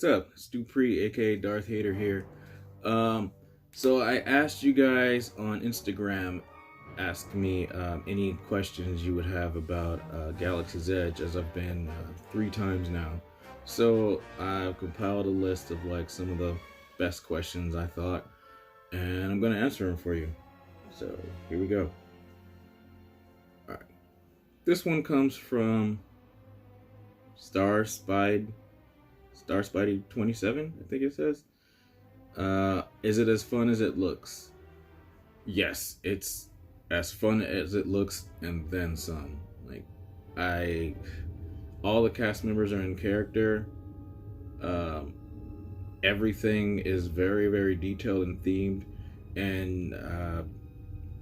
what's up? It's Dupree, aka Darth Hater here. Um, so I asked you guys on Instagram, ask me any questions you would have about Galaxy's Edge, as I've been 3 times now. So I've compiled a list of like some of the best questions I thought, and I'm gonna answer them for you. So here we go. All right, this one comes from Star Spied Star Spidey 27, I think it says. Is it as fun as it looks? Yes, it's as fun as it looks and then some. Like, I, all the cast members are in character. Um, Everything is very, very detailed and themed, and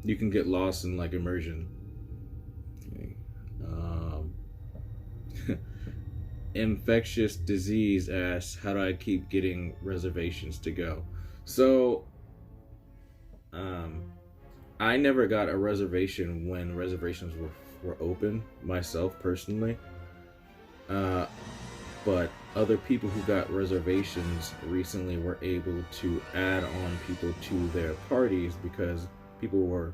you can get lost in like immersion. Okay. Infectious disease asks, how do I keep getting reservations to go? So, um, I never got a reservation when reservations were open myself personally. Uh, but other people who got reservations recently were able to add on people to their parties because people were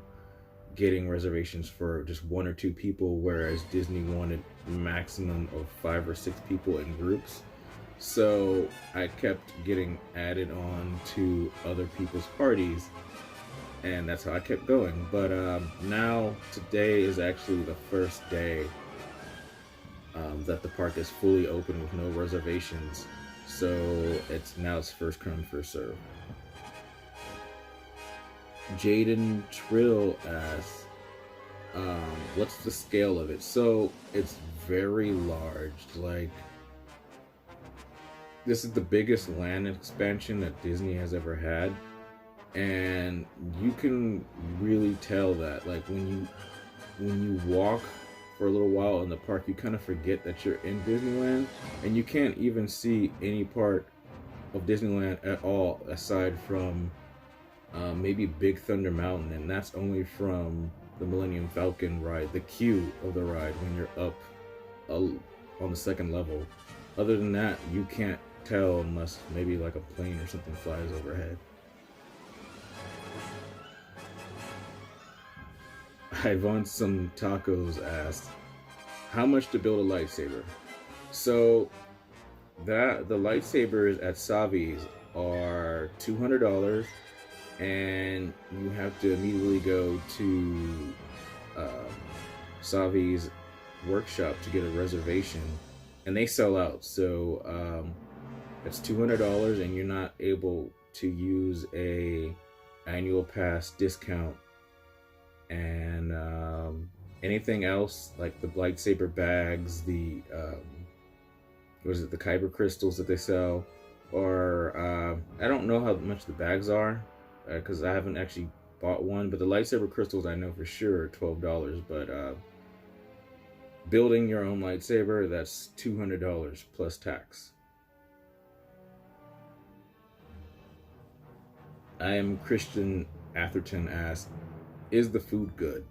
getting reservations for just 1 or 2 people, whereas Disney wanted maximum of 5 or 6 people in groups. So I kept getting added on to other people's parties, and that's how I kept going. But now today is actually the first day that the park is fully open with no reservations. So it's first come first serve. Jaden Trill asks, what's the scale of it? So it's very large. Like, this is the biggest land expansion that Disney has ever had, and you can really tell that. Like, when you walk for a little while in the park, you kind of forget that you're in Disneyland, and you can't even see any part of Disneyland at all aside from maybe Big Thunder Mountain, and that's only from the Millennium Falcon ride, the queue of the ride when you're up on the second level. Other than that, you can't tell unless maybe like a plane or something flies overhead. I want some tacos asked, how much to build a lightsaber? So that the lightsabers at Savi's are $200, and you have to immediately go to Savi's workshop to get a reservation, and they sell out. So it's $200, and you're not able to use a annual pass discount. And anything else like the lightsaber bags, the the kyber crystals that they sell, or I don't know how much the bags are because I haven't actually bought one, but the lightsaber crystals I know for sure are $12. But building your own lightsaber, that's $200 plus tax. I am Christian Atherton asked, is the food good?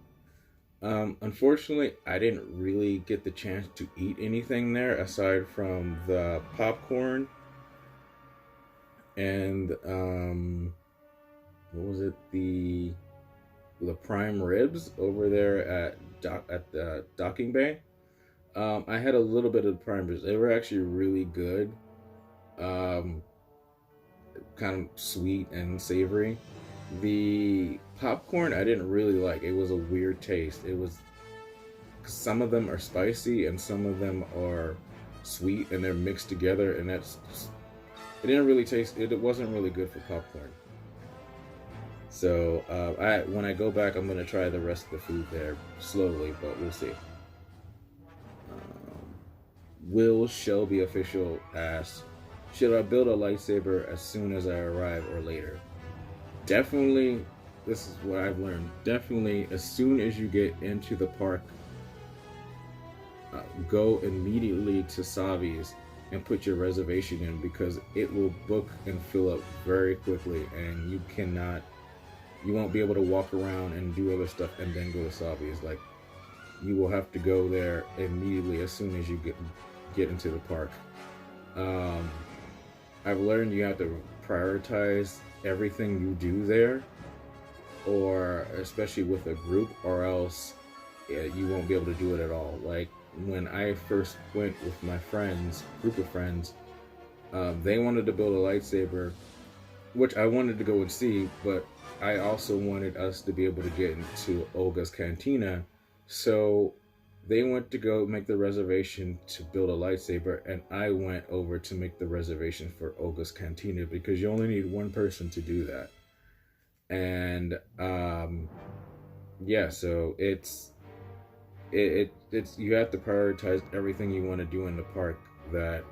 Unfortunately, I didn't really get the chance to eat anything there aside from the popcorn and what was it, the prime ribs over there at the docking bay. I had a little bit of the prime ribs. They were actually really good, kind of sweet and savory. The popcorn I didn't really like. It was a weird taste. It was, some of them are spicy and some of them are sweet, and they're mixed together, and it didn't really taste. It wasn't really good for popcorn. So when I go back, I'm gonna try the rest of the food there slowly, but we'll see. Will Shelby official asks, should I build a lightsaber as soon as I arrive or later? Definitely, this is what I've learned. Definitely, as soon as you get into the park, go immediately to Savi's and put your reservation in, because it will book and fill up very quickly, and you won't be able to walk around and do other stuff and then go to Savi's. Like, you will have to go there immediately as soon as you get into the park. I've learned you have to prioritize everything you do there, or especially with a group, or else you won't be able to do it at all. Like when I first went with my friends, group of friends, they wanted to build a lightsaber, which I wanted to go and see, but I also wanted us to be able to get into Olga's Cantina. So they went to go make the reservation to build a lightsaber, and I went over to make the reservation for Olga's Cantina because you only need one person to do that. And yeah, so it's you have to prioritize everything you want to do in the park that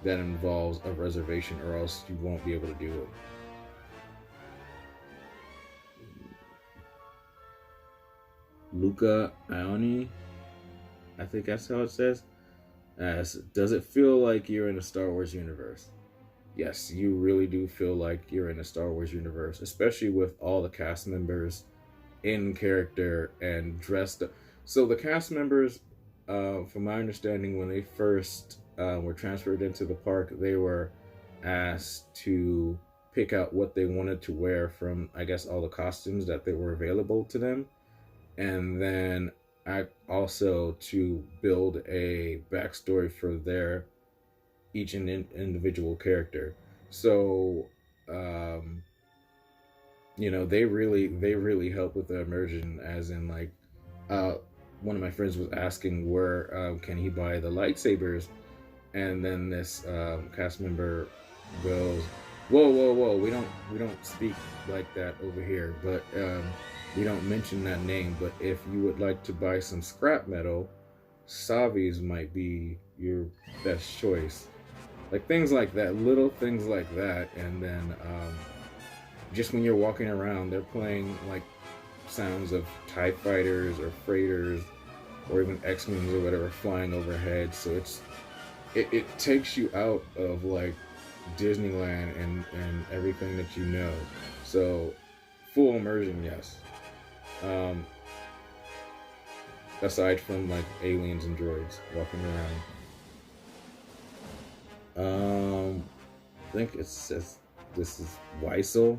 that involves a reservation, or else you won't be able to do it. Luca Ioni, I think that's how it says. Does it feel like you're in a Star Wars universe? Yes, you really do feel like you're in a Star Wars universe, especially with all the cast members in character and dressed up. So the cast members, from my understanding, when they first were transferred into the park, they were asked to pick out what they wanted to wear from, I guess, all the costumes that they were available to them, and then I also to build a backstory for their each individual character. So um, they really help with the immersion, as in like uh, one of my friends was asking where can he buy the lightsabers, and then this cast member goes, "Whoa, whoa, whoa! We don't speak like that over here, but we don't mention that name. But if you would like to buy some scrap metal, Savi's might be your best choice." Like things like that, little things like that, and then just when you're walking around, they're playing like sounds of TIE fighters or freighters or even X-Wings or whatever flying overhead. So it takes you out of like Disneyland and everything that you know. So full immersion, yes. Um, Aside from like aliens and droids walking around. I think it says this is Weisel.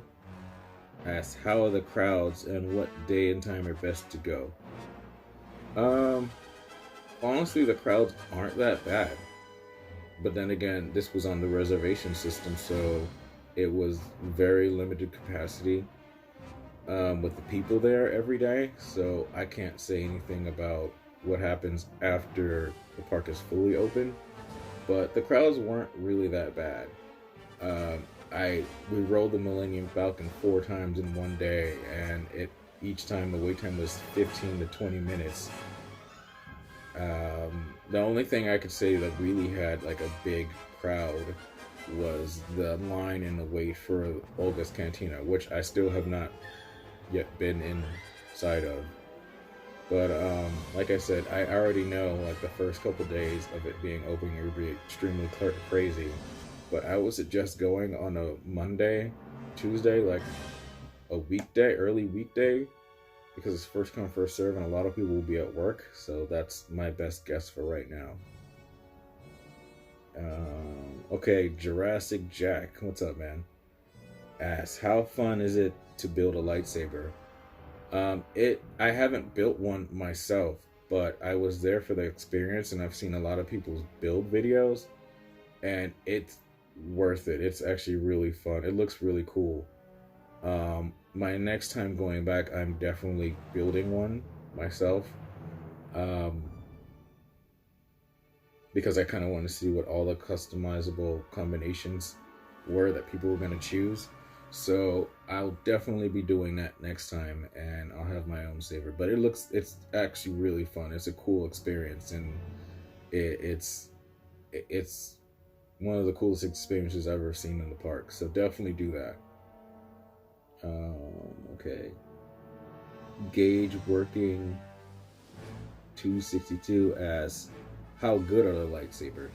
Asks how are the crowds and what day and time are best to go. Um, Honestly, the crowds aren't that bad. But then again, this was on the reservation system, so it was very limited capacity with the people there every day. So I can't say anything about what happens after the park is fully open. But the crowds weren't really that bad. Um, I We rode the Millennium Falcon 4 times in one day, and it each time the wait time was 15 to 20 minutes. The only thing I could say that really had like a big crowd was the line in the wait for Olga's Cantina, which I still have not yet been inside of. But like I said, I already know like the first couple days of it being open, it would be extremely crazy. But I would suggest going on a Monday, Tuesday, like a weekday, early weekday, because it's first come first serve, and a lot of people will be at work. So that's my best guess for right now. Okay, Jurassic Jack, what's up, man? Asks, how fun is it to build a lightsaber? It I haven't built one myself, but I was there for the experience, and I've seen a lot of people's build videos, and it's worth it. It's actually really fun. It looks really cool. My next time going back, I'm definitely building one myself, um, because I kind of want to see what all the customizable combinations were that people were going to choose. So I'll definitely be doing that next time, and I'll have my own saber. But it's actually really fun. It's a cool experience, and it's one of the coolest experiences I've ever seen in the park. So definitely do that. Okay. Gauge working 262 asks, how good are the lightsabers?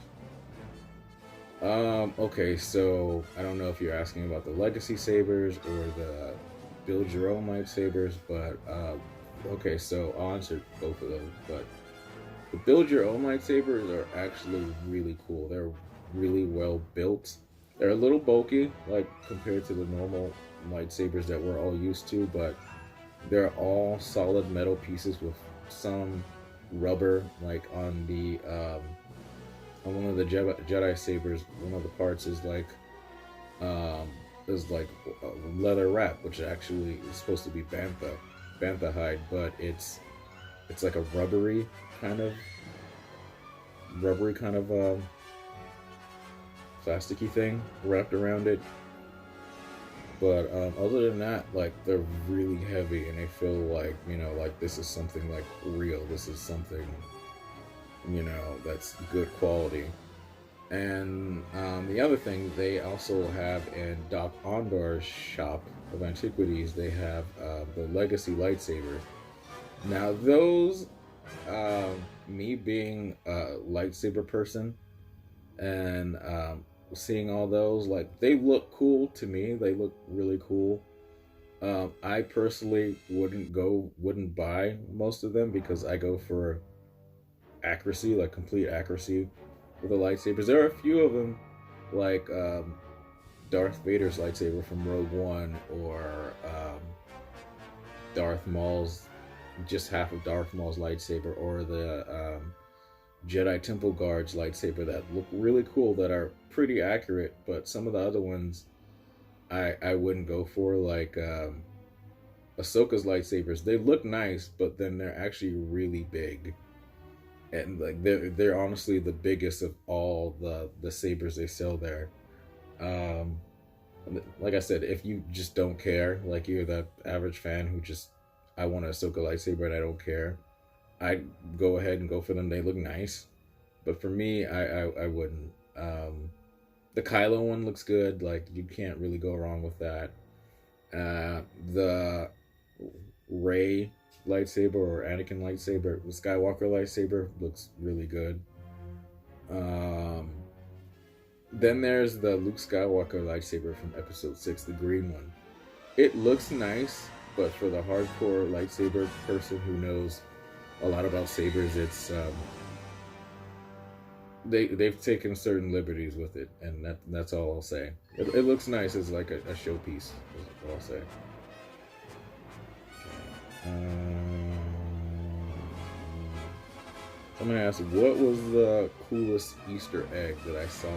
Okay, so I don't know if you're asking about the legacy sabers or the build your own lightsabers, but okay, so I'll answer both of those. But the build your own lightsabers are actually really cool. They're really well built. They're a little bulky, like compared to the normal lightsabers that we're all used to, but they're all solid metal pieces with some rubber, like on one of the Jedi sabers. One of the parts um, is like a leather wrap, which actually is supposed to be bantha hide, but it's like a kind of rubbery kind of plasticky thing wrapped around it. But other than that, like they're really heavy, and I feel like like this is something like real. This is something that's good quality. And the other thing they also have in Doc Ondor's shop of antiquities, they have the Legacy lightsaber. Now those, me being a lightsaber person, and seeing all those, like they look cool to me. They look really cool. I personally wouldn't buy most of them because I go for accuracy, like complete accuracy with the lightsabers. There are a few of them, like Darth Vader's lightsaber from Rogue One, or Darth Maul's, just half of Darth Maul's lightsaber, or the Jedi Temple Guard's lightsaber that look really cool, that are pretty accurate. But some of the other ones, I wouldn't go for, like Ahsoka's lightsabers. They look nice, but then they're actually really big, and like they're honestly the biggest of all the sabers they sell there. Um, like I said, if you just don't care, like you're the average fan who just, I want a Ahsoka lightsaber and I don't care, I'd go ahead and go for them. They look nice, but for me, I wouldn't. The Kylo one looks good. Like you can't really go wrong with that. The Rey lightsaber, or Anakin lightsaber, the Skywalker lightsaber, looks really good. Um, then there's the Luke Skywalker lightsaber from Episode 6, the green one. It looks nice, but for the hardcore lightsaber person who knows a lot about sabers, it's they've taken certain liberties with it, and that's all I'll say. It looks nice as like a showpiece, is all I'll say. Someone asked, what was the coolest Easter egg that I saw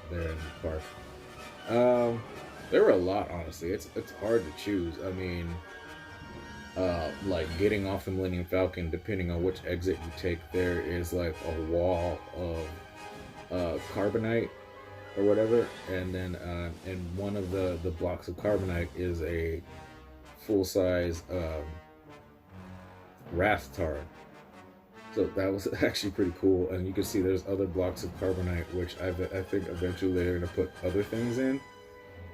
there in the park? There were a lot, honestly. It's hard to choose. I mean, like getting off the Millennium Falcon, depending on which exit you take, there is like a wall of carbonite or whatever, and then in one of the blocks of carbonite is a full size Rathtar. So that was actually pretty cool, and you can see there's other blocks of carbonite, which I think eventually they're gonna put other things in,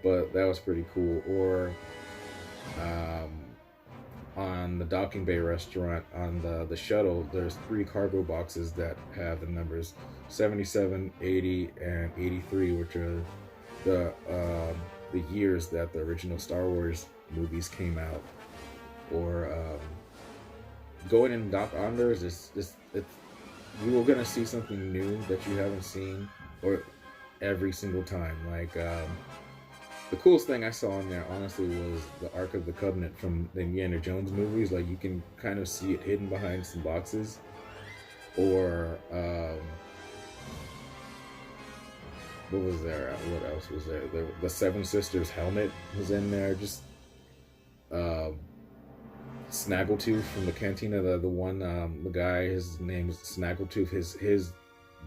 but that was pretty cool. Or on the Docking Bay restaurant, on the shuttle, there's 3 cargo boxes that have the numbers 77, 80, and 83, which are the years that the original Star Wars movies came out. Or going in Doc Ondor's, it's you are gonna see something new that you haven't seen, or every single time. Like the coolest thing I saw in there, honestly, was the Ark of the Covenant from the Indiana Jones movies. Like you can kind of see it hidden behind some boxes. Or what was there? What else was there? The Seven Sisters helmet was in there. Just Snaggletooth from the Cantina, the one, the guy, his name is Snaggletooth. His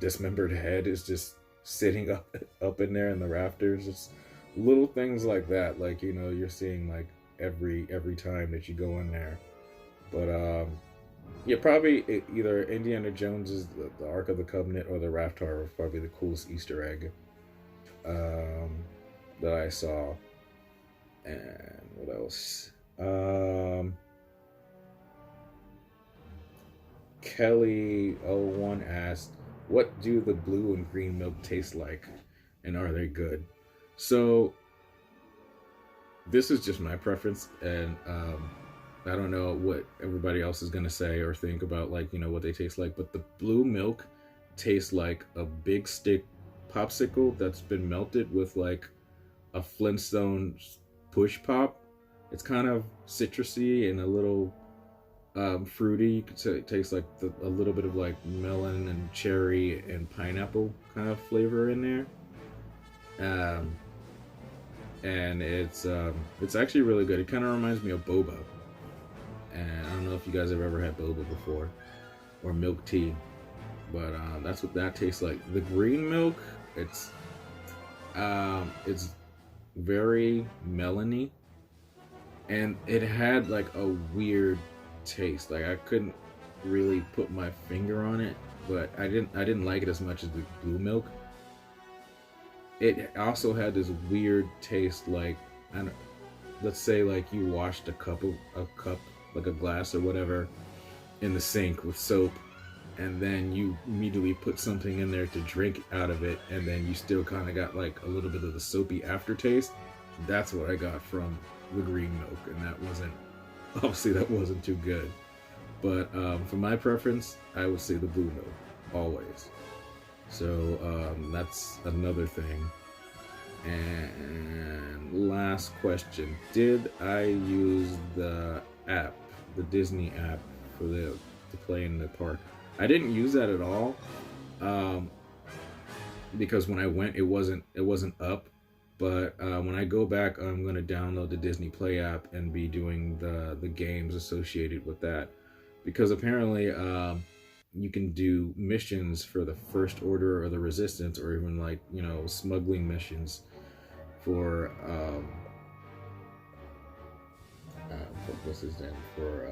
dismembered head is just sitting up in there in the rafters. It's little things like that, like you're seeing like every time that you go in there. But yeah, probably either Indiana Jones's the Ark of the Covenant or the Rathtar was probably the coolest Easter egg that I saw. And what else? Kelly01 asked, what do the blue and green milk taste like, and are they good? So this is just my preference, and I don't know what everybody else is gonna say or think about, like what they taste like, but the blue milk tastes like a big stick popsicle that's been melted with like a Flintstone push pop. It's kind of citrusy and a little fruity. You could say it tastes like a little bit of like melon and cherry and pineapple kind of flavor in there. Um, and it's actually really good. It kind of reminds me of boba. And I don't know if you guys have ever had boba before or milk tea, but that's what that tastes like. The green milk, it's very melony, and it had like a weird taste. Like I couldn't really put my finger on it, but I didn't like it as much as the blue milk. It also had this weird taste, like, I don't, let's say like you washed a cup, like a glass or whatever, in the sink with soap, and then you immediately put something in there to drink out of it, and then you still kind of got like a little bit of the soapy aftertaste. That's what I got from the green milk, and that wasn't, obviously that wasn't too good. But for my preference, I would say the blue milk always. So that's another thing. And last question: did I use the app, the Disney app, to play in the park? I didn't use that at all, because when I went, it wasn't up. But when I go back, I'm gonna download the Disney Play app and be doing the games associated with that, because apparently you can do missions for the First Order or the Resistance, or even like, you know, smuggling missions for what's his name, for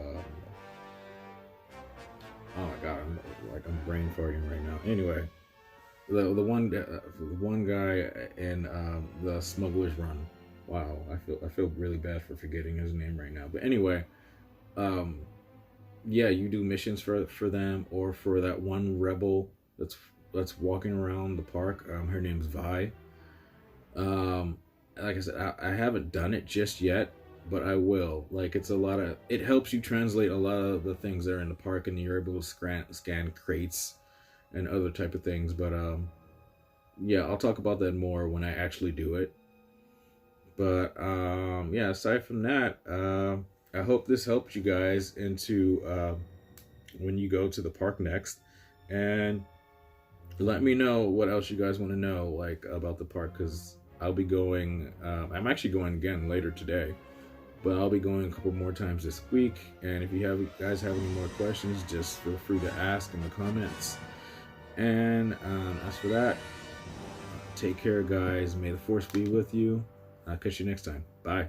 oh my god, I'm brain farting right now. Anyway, the one guy in the Smuggler's Run. Wow, I feel really bad for forgetting his name right now. But anyway, yeah, you do missions for them, or for that one rebel that's walking around the park. Her name's Vi. Like I said, I haven't done it just yet, but I will. Like, it helps you translate a lot of the things that are in the park, and you're able to scan crates and other type of things. But yeah, I'll talk about that more when I actually do it. But yeah, aside from that, I hope this helps you guys into when you go to the park next, and let me know what else you guys want to know, like, about the park, because I'll be going. I'm actually going again later today, but I'll be going a couple more times this week. And if you guys have any more questions, just feel free to ask in the comments. And as for that, take care, guys. May the force be with you. I'll catch you next time. Bye.